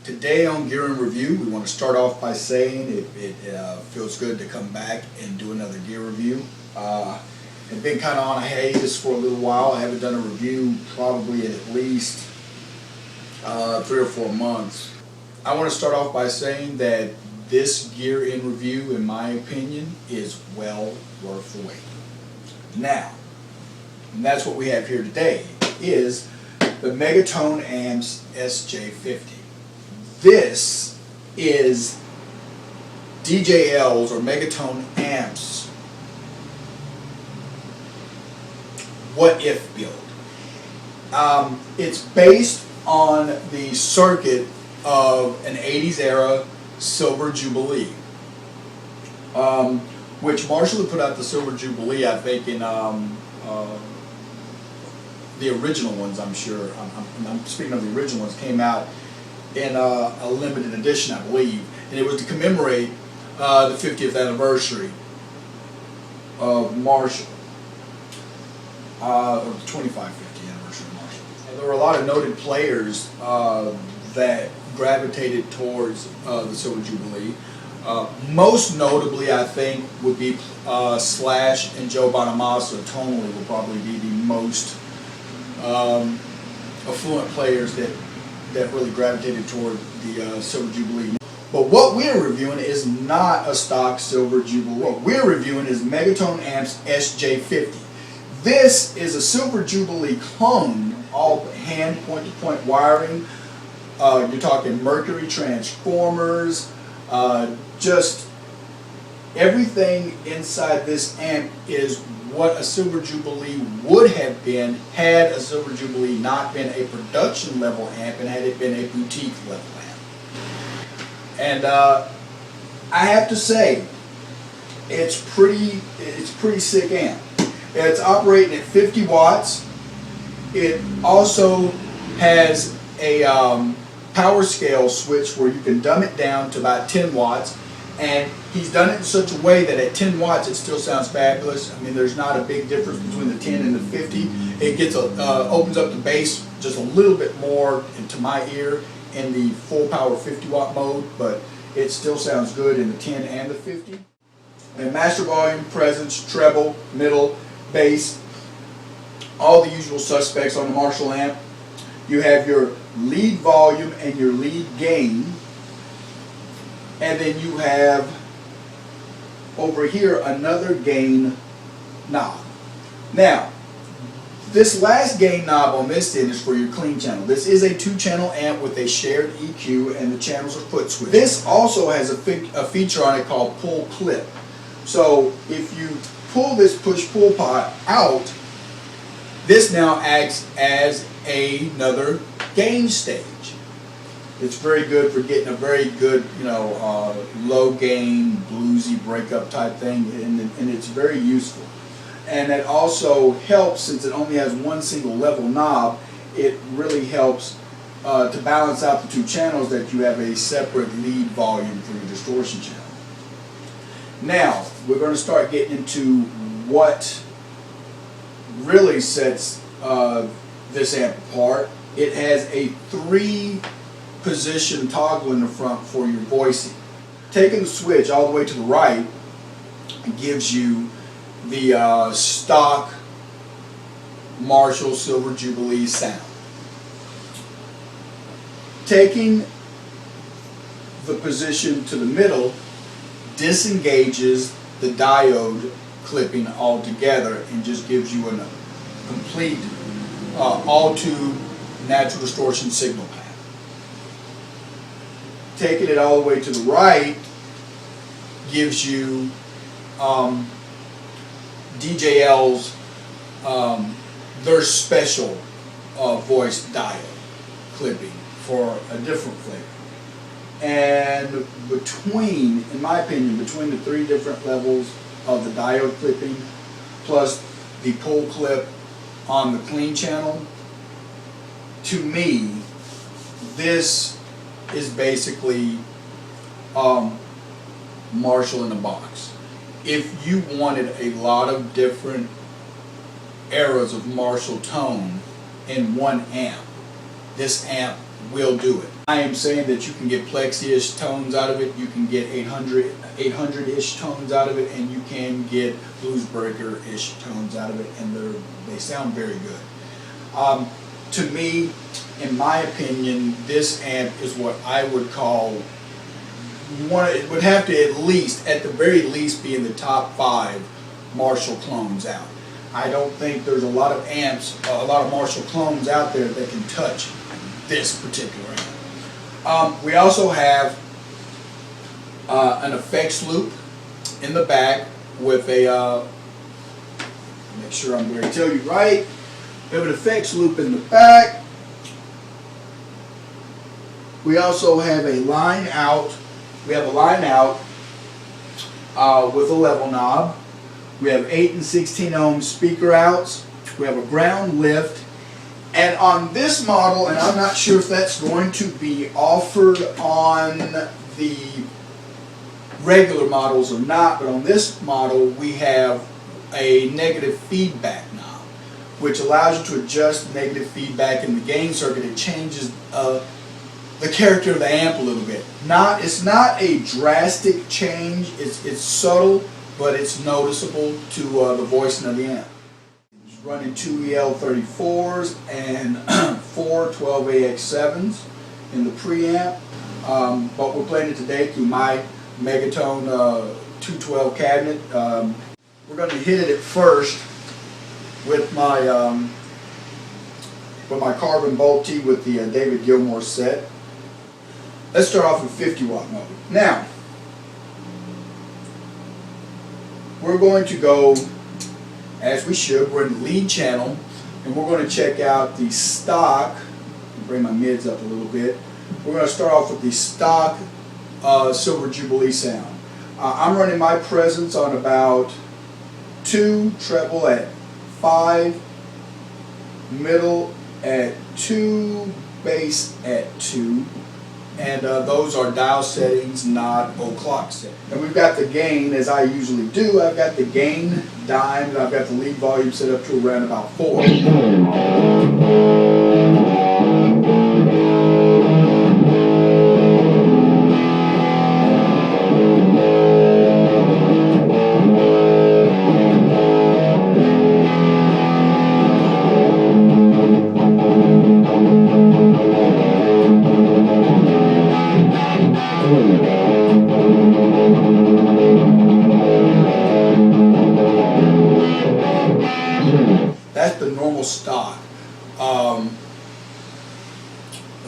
Today on Gear and Review, we want to start off by saying it feels good to come back and do another gear review. I've been kind of on a hiatus for a little while. I haven't done a review probably in at least 3 or 4 months. I want to start off by saying that this Gear in Review, in my opinion, is well worth the wait. Now, and that's what we have here today, is the Megatone Amps SJ-50. This is DJL's or Megatone Amps what if build. It's based on the circuit of an 80s era Silver Jubilee, which Marshall had put out the Silver Jubilee, I think, in the original ones, I'm sure. I'm speaking of the original ones, came out in a limited edition, I believe, and it was to commemorate the 50th anniversary of Marshall, or the 50th anniversary of Marshall. And there were a lot of noted players that gravitated towards the Silver Jubilee. Most notably, I think, would be Slash and Joe Bonamassa. Tonally will probably be the most affluent players that really gravitated toward the Silver Jubilee. But what we're reviewing is not a stock Silver Jubilee. What we're reviewing is Megatone Amps SJ-50. This is a Silver Jubilee clone, all hand point-to-point wiring. You're talking Mercury transformers, just everything inside this amp is what a Silver Jubilee would have been had a Silver Jubilee not been a production level amp and had it been a boutique level amp. And I have to say, it's pretty sick amp. It's operating at 50 watts. It also has a power scale switch where you can dumb it down to about 10 watts. And he's done it in such a way that at 10 watts it still sounds fabulous. I mean, there's not a big difference between the 10 and the 50. It gets opens up the bass just a little bit more into my ear in the full power 50 watt mode, but it still sounds good in the 10 and the 50. And master volume, presence, treble, middle, bass, all the usual suspects on the Marshall amp. You have your lead volume and your lead gain. And then you have over here another gain knob. Now, this last gain knob on this end is for your clean channel. This is a 2-channel amp with a shared EQ, and the channels are foot switched. This also has a feature on it called pull clip. So if you pull this push-pull pot out, this now acts as another gain stage. It's very good for getting a very good, low gain, bluesy breakup type thing, and it's very useful. And it also helps, since it only has one single level knob, it really helps to balance out the 2 channels, that you have a separate lead volume for your distortion channel. Now, we're going to start getting into what really sets this amp apart. It has a 3-position toggle in the front for your voicing. Taking the switch all the way to the right gives you the stock Marshall Silver Jubilee sound. Taking the position to the middle disengages the diode clipping altogether and just gives you a complete all-tube natural distortion signal path. Taking it all the way to the right gives you DJL's their special voice diode clipping for a different flavor. And between, in my opinion, between the 3 different levels of the diode clipping plus the pull clip on the clean channel, to me, this is basically Marshall in a box. If you wanted a lot of different eras of Marshall tone in one amp, this amp will do it. I am saying that you can get plexi-ish tones out of it, you can get 800-ish tones out of it, and you can get bluesbreaker-ish tones out of it, and they sound very good. To me, in my opinion, this amp is what I would call it would have to at the very least, be in the top 5 Marshall clones out. I don't think there's a lot of amps, a lot of Marshall clones out there that can touch this particular amp. We also have an effects loop in the back with a, make sure I'm going to tell you right, we have an effects loop in the back. We also have a line out. We have a line out with a level knob. We have 8 and 16 ohm speaker outs. We have a ground lift. And on this model, and I'm not sure if that's going to be offered on the regular models or not, but on this model we have a negative feedback knob, which allows you to adjust negative feedback in the gain circuit. It changes the character of the amp a little bit. It's not a drastic change. It's subtle, but it's noticeable to the voicing of the amp. It's running 2 EL34s and 4 12AX7s in the preamp, but we're playing it today through my Megatone 212 cabinet. We're going to hit it at first with my carbon bolt tee with the David Gilmour set. Let's start off with 50 watt mode. Now, we're going to go, as we should, we're in the lead channel, and we're going to check out the stock. Bring my mids up a little bit. We're going to start off with the stock Silver Jubilee sound. I'm running my presence on about 2, treble at 5, middle at 2, bass at 2. And those are dial settings, not o'clock settings. And we've got the gain, as I usually do. I've got the gain dimed, and I've got the lead volume set up to around about 4. That's the normal stock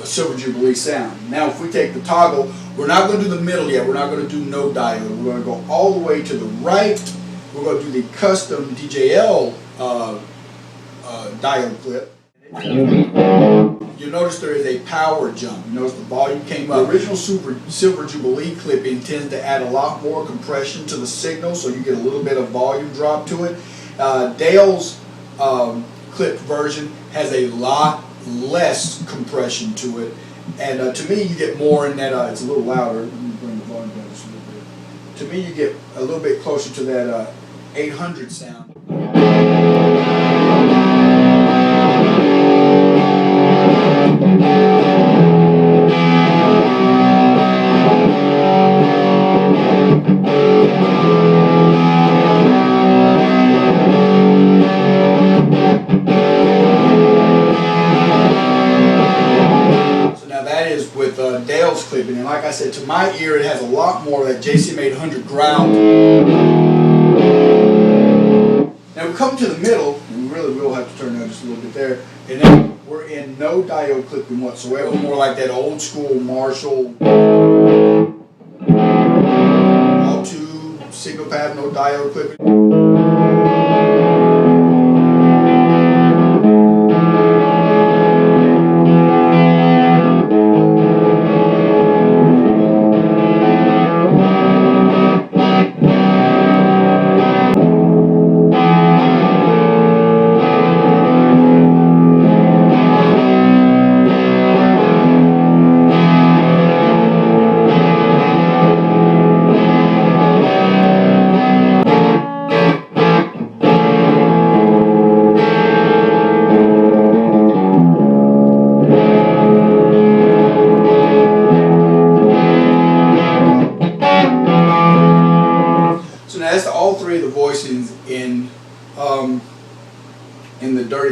Silver Jubilee sound. Now if we take the toggle, we're not going to do the middle yet, we're not going to do no diode, we're going to go all the way to the right. We're going to do the custom DJL diode clip. You'll notice there is a power jump. You notice the volume came up. The original Silver Jubilee clipping tends to add a lot more compression to the signal, so you get a little bit of volume drop to it. Dale's clipped version has a lot less compression to it, and to me you get more in that, it's a little louder. Let me bring the volume down just a little bit. To me you get a little bit closer to that 800 sound. Dale's clipping, and like I said, to my ear it has a lot more of that JCM 800 ground. Now we come to the middle, and we really will have to turn down just a little bit there, and then we're in no diode clipping whatsoever, more like that old school Marshall all tube single path, no diode clipping.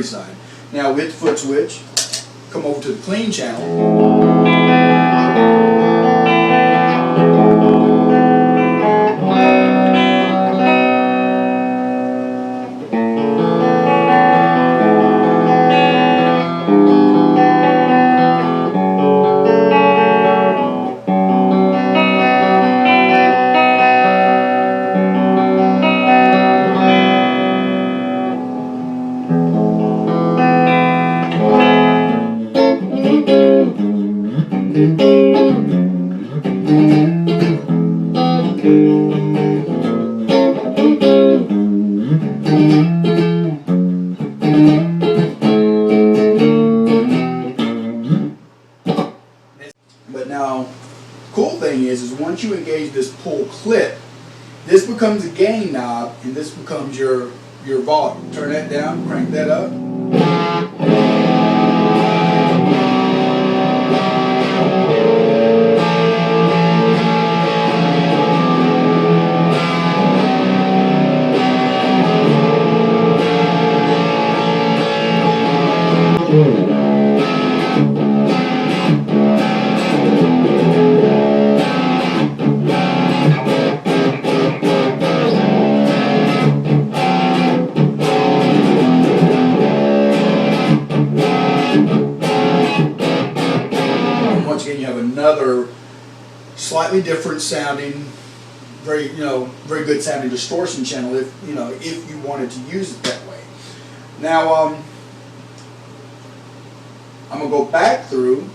carry side. Now with the foot switch, come over to the clean channel. But now, the cool thing is once you engage this pull clip, this becomes a gain knob, and this becomes your volume. Turn that down, crank that up. Once again, you have another slightly different sounding, very good sounding distortion channel if you wanted to use it that way. Now I'm going to go back through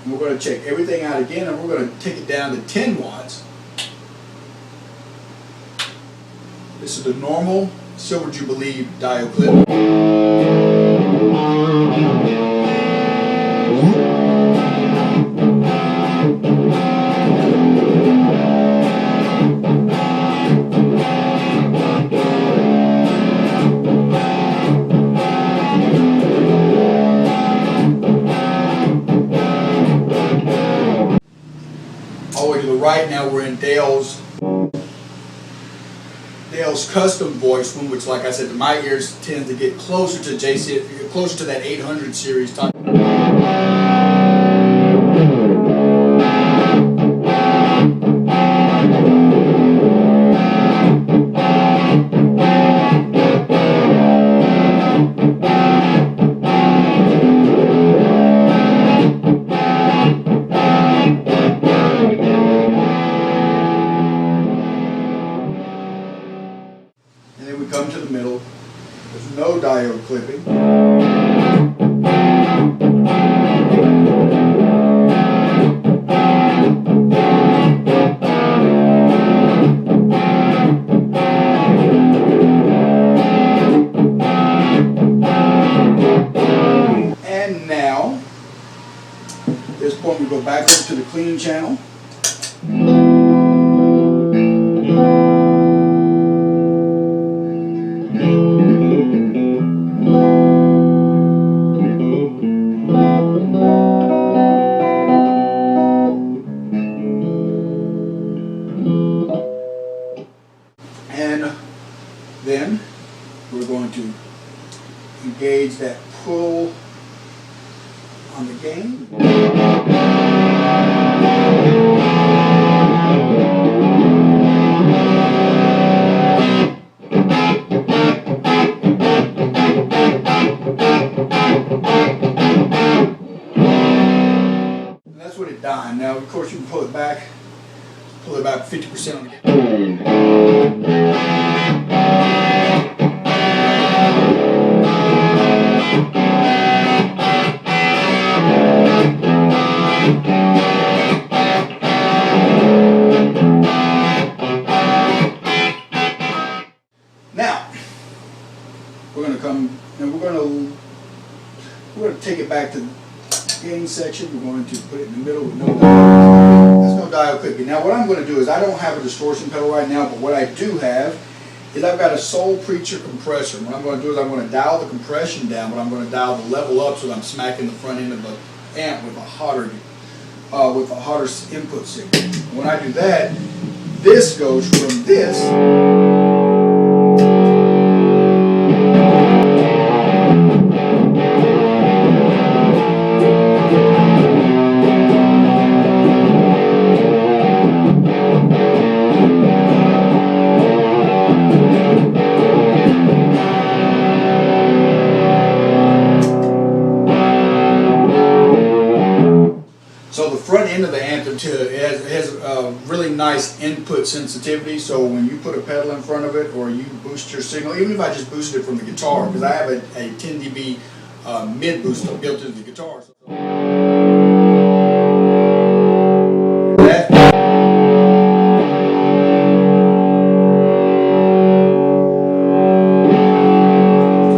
and we're going to check everything out again, and we're going to take it down to 10 watts. This is the normal Silver Jubilee diode clip. All the way to the right now, we're in Dale's custom voice one, which, like I said, to my ears tends to get closer to closer to that 800 series type. And then we come to the middle. There's no diode clipping. And now, at this point we go back over to the clean channel. And then we're going to engage that pull on the gain. And that's what it done. Now, of course, you can pull it back about 50% on the gain. Now, we're going to come and we're going to take it back to the gain section. We're going to put it in the middle with no diode. There's no diode clipping. Now, what I'm going to do is I don't have a distortion pedal right now, but what I do have is I've got a Soul Preacher compressor. What I'm going to do is I'm going to dial the compression down, but I'm going to dial the level up so that I'm smacking the front end of the amp with a hotter input signal. When I do that, this goes from this So the front end of the amp has a really nice input sensitivity, so when you put a pedal in front of it or you boost your signal, even if I just boosted it from the guitar, because I have a 10 dB mid boost built into the guitar. So that.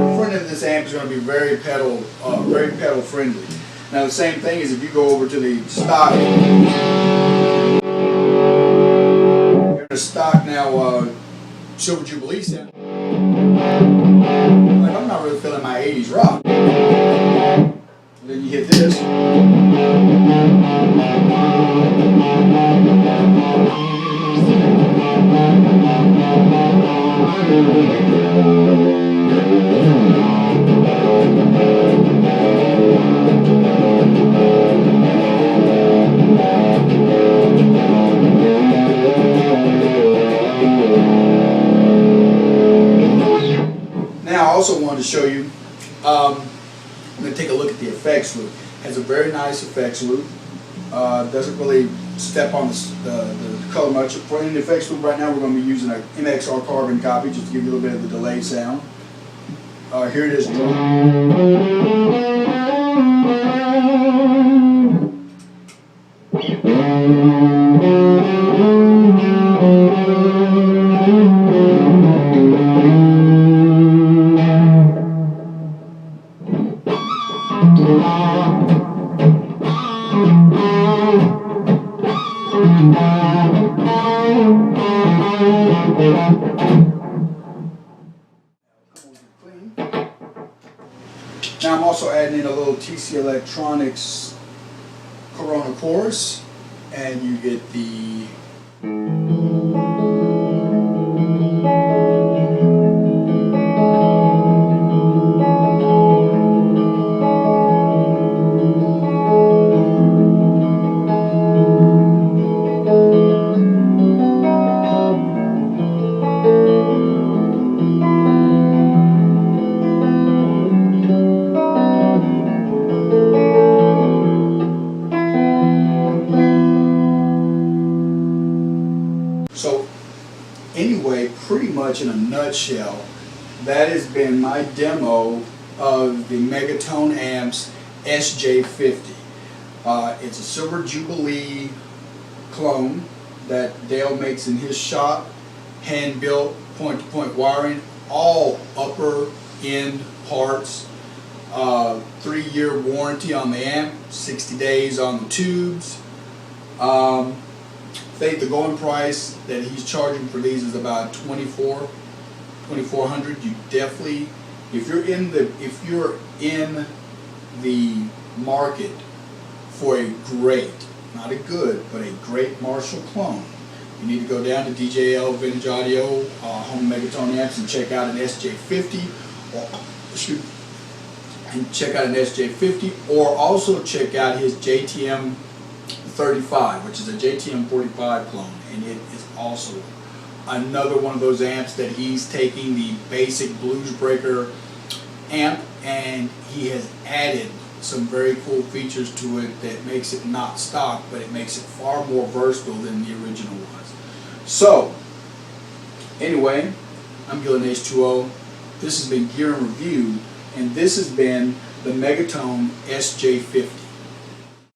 The front end of this amp is going to be very pedal friendly. Now the same thing is if you go over to the stock, the stock now Silver Jubilee sound. Like, I'm not really feeling my 80s rock. And then you hit this. Now I also wanted to show you, I'm going to take a look at the effects loop. It has a very nice effects loop. Doesn't really step on the color much. For the effects loop right now we're going to be using an MXR carbon copy just to give you a little bit of the delay sound. Here it is. Now I'm also adding in a little TC Electronics Corona chorus, and you get the anyway, pretty much in a nutshell, that has been my demo of the Megatone amps SJ-50. It's a Silver Jubilee clone that Dale makes in his shop, hand-built, point-to-point wiring, all upper end parts, 3-year warranty on the amp, 60 days on the tubes. I think the going price that he's charging for these is about $2,400. You definitely, if you're in the market for a great, not a good, but a great Marshall clone, you need to go down to DJL Vintage Audio, Home Megatone Amps, and check out an SJ-50, or also check out his JTM 35, which is a JTM 45 clone, and it is also another one of those amps that he's taking the basic Blues Breaker amp and he has added some very cool features to it that makes it not stock, but it makes it far more versatile than the original was. So anyway, I'm Gillen H2O. This has been Gear and Review, and this has been the Megatone SJ-50.